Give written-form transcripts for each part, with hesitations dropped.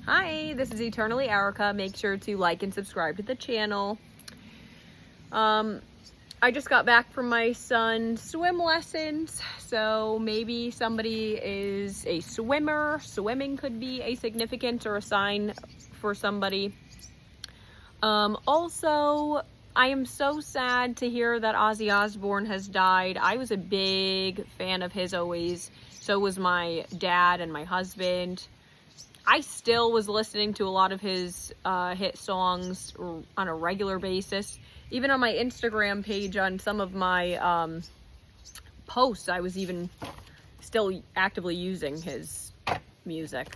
Hi, this is Eternally Erica. Make sure to like and subscribe to the channel. I just got back from my son's swim lessons, so maybe somebody is a swimmer. Swimming could be a significance or a sign for somebody. Also, I am so sad to hear that Ozzy Osbourne has died. I was a big fan of his always. So was my dad and my husband. I still was listening to a lot of his hit songs on a regular basis. Even on my Instagram page, on some of my posts, I was even still actively using his music.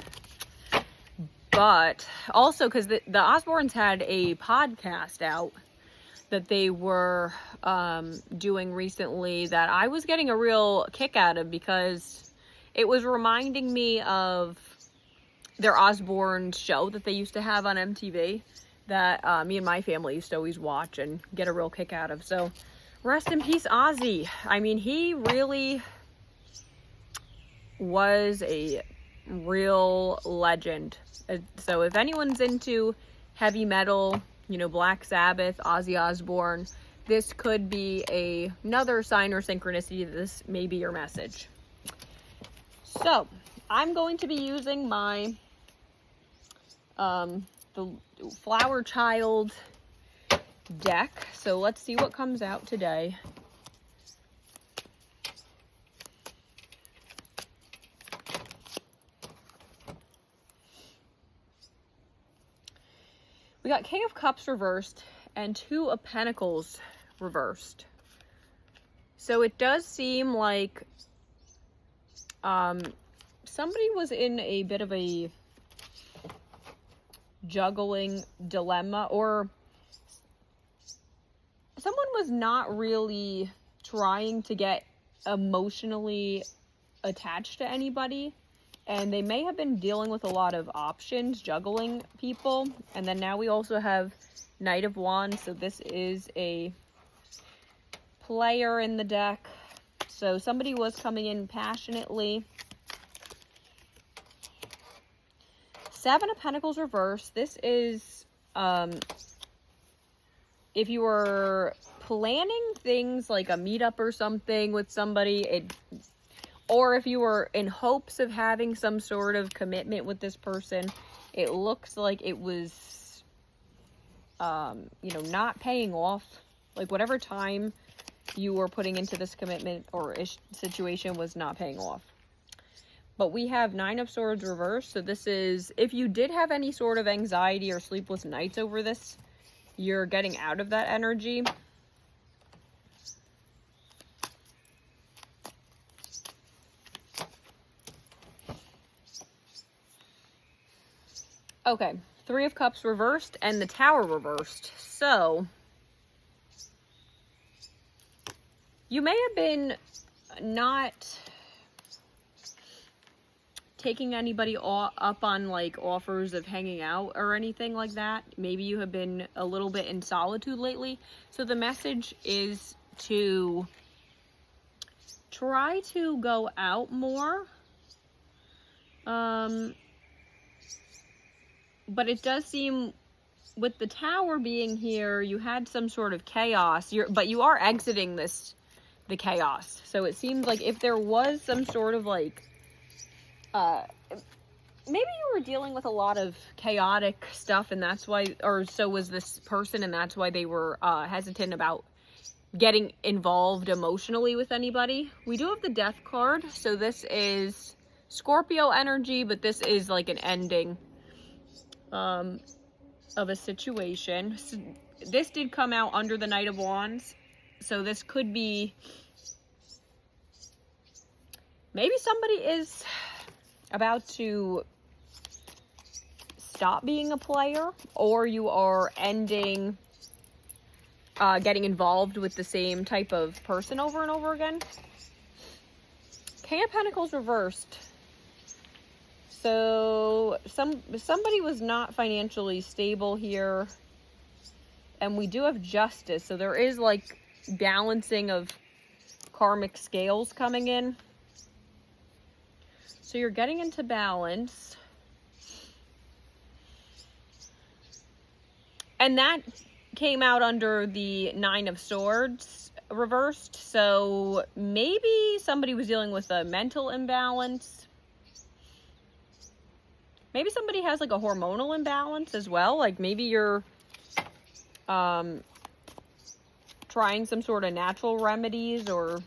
But also because the Osbournes had a podcast out that they were doing recently that I was getting a real kick out of, because it was reminding me of their Osbourne show that they used to have on MTV that me and my family used to always watch and get a real kick out of. So rest in peace, Ozzy. I mean, he really was a real legend. So if anyone's into heavy metal, you know, Black Sabbath, Ozzy Osbourne, this could be another sign or synchronicity that this may be your message. So I'm going to be using my the Flower Child deck. So let's see what comes out today. We got King of Cups reversed and Two of Pentacles reversed. So it does seem like somebody was in a bit of a juggling dilemma, or someone was not really trying to get emotionally attached to anybody, and they may have been dealing with a lot of options, juggling people. And then now we also have Knight of Wands, so this is a player in the deck. So somebody was coming in passionately. Seven of Pentacles reversed. This is if you were planning things like a meetup or something with somebody, or if you were in hopes of having some sort of commitment with this person, it looks like it was not paying off. Like whatever time you were putting into this commitment or situation was not paying off. But we have Nine of Swords reversed. So this is, if you did have any sort of anxiety or sleepless nights over this, you're getting out of that energy. Okay, Three of Cups reversed and the Tower reversed. So you may have been not taking anybody up on like offers of hanging out or anything like that. Maybe you have been a little bit in solitude lately. So the message is to try to go out more. But it does seem with the Tower being here, you had some sort of chaos. But you are exiting the chaos. So it seems like if there was some sort of like maybe you were dealing with a lot of chaotic stuff, and that's why, or so was this person, and that's why they were hesitant about getting involved emotionally with anybody. We do have the Death card, so this is Scorpio energy, but this is like an ending of a situation. So this did come out under the Knight of Wands, so this could be maybe somebody is about to stop being a player, or you are ending getting involved with the same type of person over and over again. King of Pentacles reversed. So somebody was not financially stable here, and we do have Justice, so there is like balancing of karmic scales coming in. So you're getting into balance. And that came out under the Nine of Swords reversed. So maybe somebody was dealing with a mental imbalance. Maybe somebody has like a hormonal imbalance as well. Like maybe you're trying some sort of natural remedies or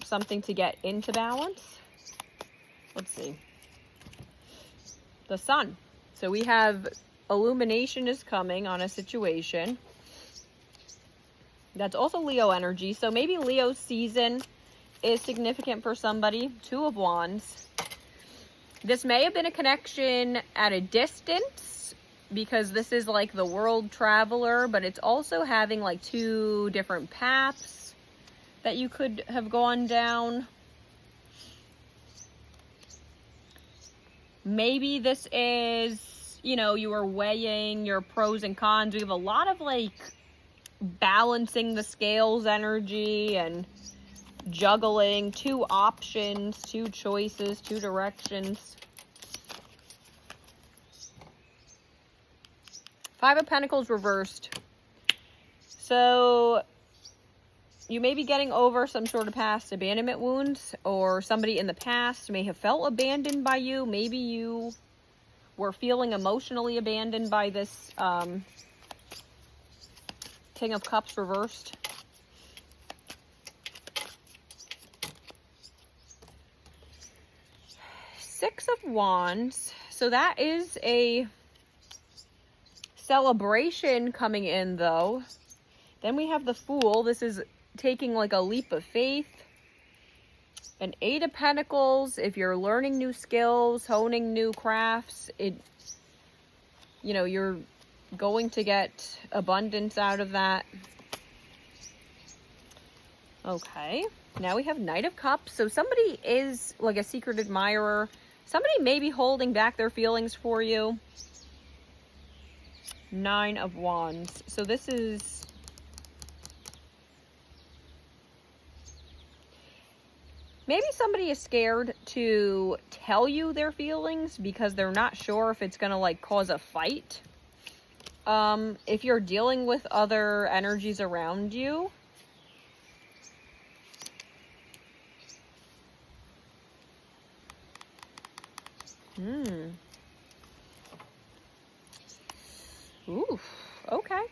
something to get into balance. Let's see. The Sun. So we have illumination is coming on a situation. That's also Leo energy. So maybe Leo's season is significant for somebody. Two of Wands. This may have been a connection at a distance because this is like the world traveler, but it's also having like two different paths that you could have gone down. Maybe this is, you know, you were weighing your pros and cons. We have a lot of like balancing the scales energy and juggling two options, two choices, two directions. Five of Pentacles reversed. So you may be getting over some sort of past abandonment wounds, or somebody in the past may have felt abandoned by you. Maybe you were feeling emotionally abandoned by this King of Cups reversed. Six of Wands. So that is a celebration coming in, though. Then we have the Fool. This is taking like a leap of faith. An Eight of Pentacles. If you're learning new skills, honing new crafts, you know, you're going to get abundance out of that. Okay. Now we have Knight of Cups. So somebody is like a secret admirer. Somebody may be holding back their feelings for you. Nine of Wands. So this is... maybe somebody is scared to tell you their feelings because they're not sure if it's going to like cause a fight. If you're dealing with other energies around you, Ooh, okay.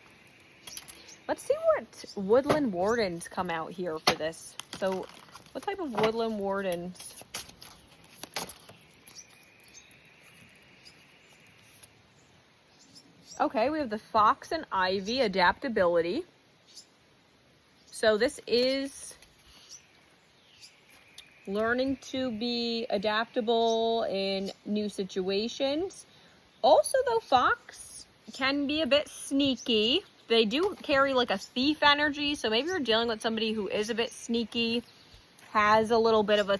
Let's see what Woodland Wardens come out here for this. So, what type of Woodland Wardens? Okay, we have the Fox and Ivy, adaptability. So this is learning to be adaptable in new situations. Also, though, Fox can be a bit sneaky. They do carry like a thief energy, so maybe you're dealing with somebody who is a bit sneaky, has a little bit of a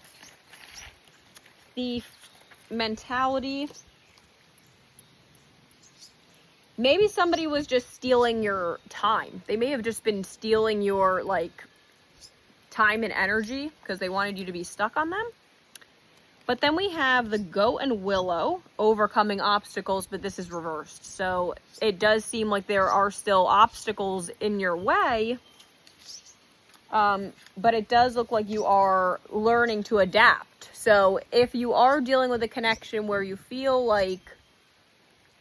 thief mentality. Maybe somebody was just stealing your time. They may have just been stealing your, like, time and energy because they wanted you to be stuck on them. But then we have the Goat and Willow, overcoming obstacles, but this is reversed. So it does seem like there are still obstacles in your way. But it does look like you are learning to adapt. So if you are dealing with a connection where you feel like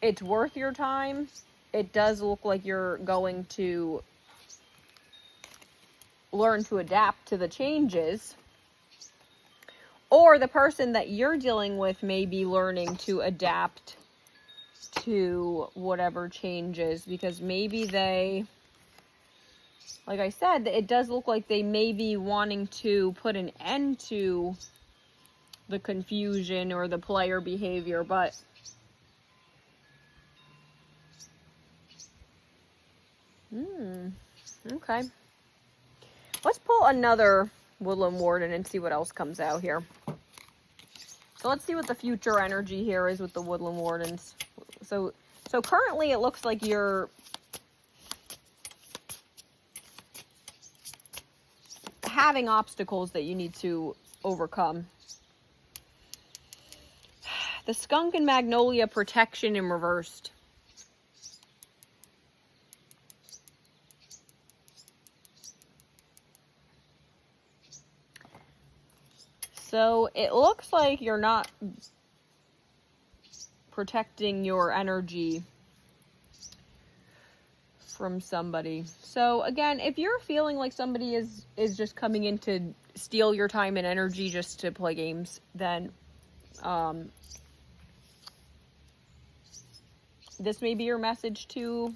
it's worth your time, it does look like you're going to learn to adapt to the changes. Or the person that you're dealing with may be learning to adapt to whatever changes, because maybe they, like I said, it does look like they may be wanting to put an end to the confusion or the player behavior, but okay. Let's pull another Woodland Warden and see what else comes out here. So let's see what the future energy here is with the Woodland Wardens. So currently it looks like you're having obstacles that you need to overcome. The Skunk and Magnolia, protection in reversed. So it looks like you're not protecting your energy from somebody. So again, if you're feeling like somebody is just coming in to steal your time and energy just to play games, then this may be your message to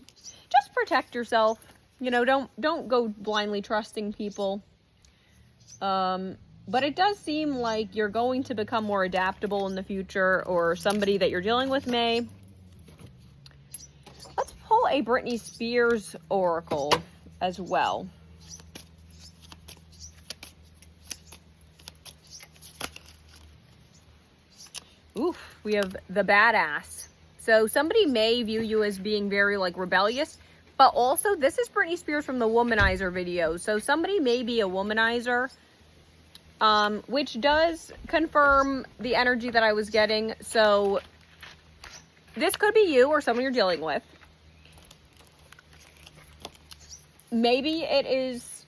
just protect yourself. You know, don't go blindly trusting people. But it does seem like you're going to become more adaptable in the future, or somebody that you're dealing with may. Let's pull a Britney Spears oracle as well. Oof, we have the badass. So somebody may view you as being very like rebellious, but also this is Britney Spears from the womanizer video. So somebody may be a womanizer, which does confirm the energy that I was getting. So this could be you or someone you're dealing with. Maybe it is,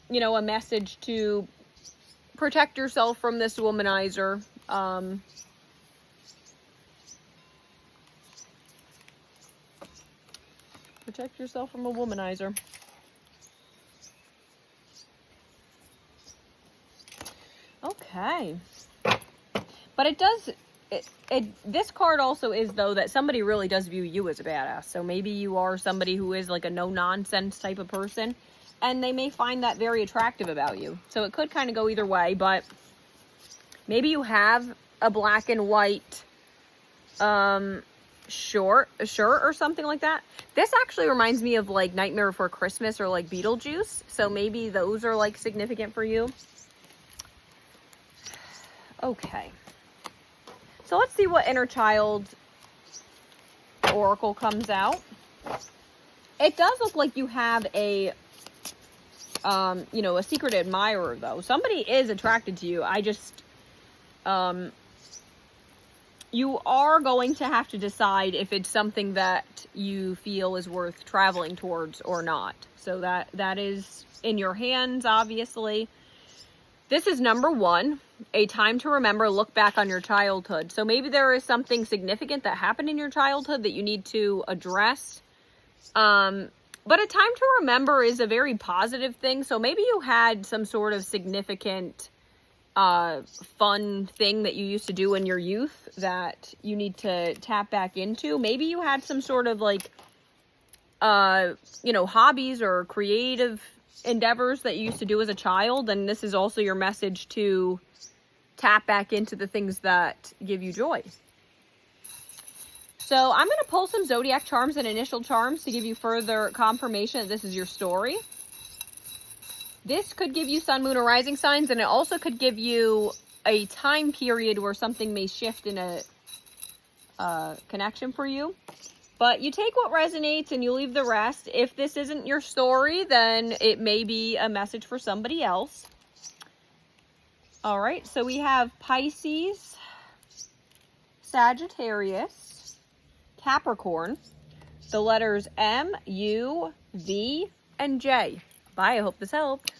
you know, a message to protect yourself from this womanizer. Protect yourself from a womanizer. Okay. But it does, this card also is, though, that somebody really does view you as a badass. So maybe you are somebody who is like a no-nonsense type of person, and they may find that very attractive about you. So it could kind of go either way, but maybe you have a black and white shirt or something like that. This actually reminds me of like Nightmare Before Christmas or like Beetlejuice. So maybe those are like significant for you. Okay. So let's see what inner child oracle comes out. It does look like you have a, you know, a secret admirer though. Somebody is attracted to you. I just, you are going to have to decide if it's something that you feel is worth traveling towards or not. So that is in your hands, obviously. This is number 1, a time to remember, look back on your childhood. So maybe there is something significant that happened in your childhood that you need to address. But a time to remember is a very positive thing. So maybe you had some sort of significant fun thing that you used to do in your youth that you need to tap back into. Maybe you had some sort of like, you know, hobbies or creative endeavors that you used to do as a child, and this is also your message to tap back into the things that give you joy. So I'm going to pull some zodiac charms and initial charms to give you further confirmation that this is your story. This could give you sun, moon, or rising signs, and it also could give you a time period where something may shift in a connection for you. But you take what resonates and you leave the rest. If this isn't your story, then it may be a message for somebody else. All right, so we have Pisces, Sagittarius, Capricorn, the letters M, U, V, and J. Bye, I hope this helped.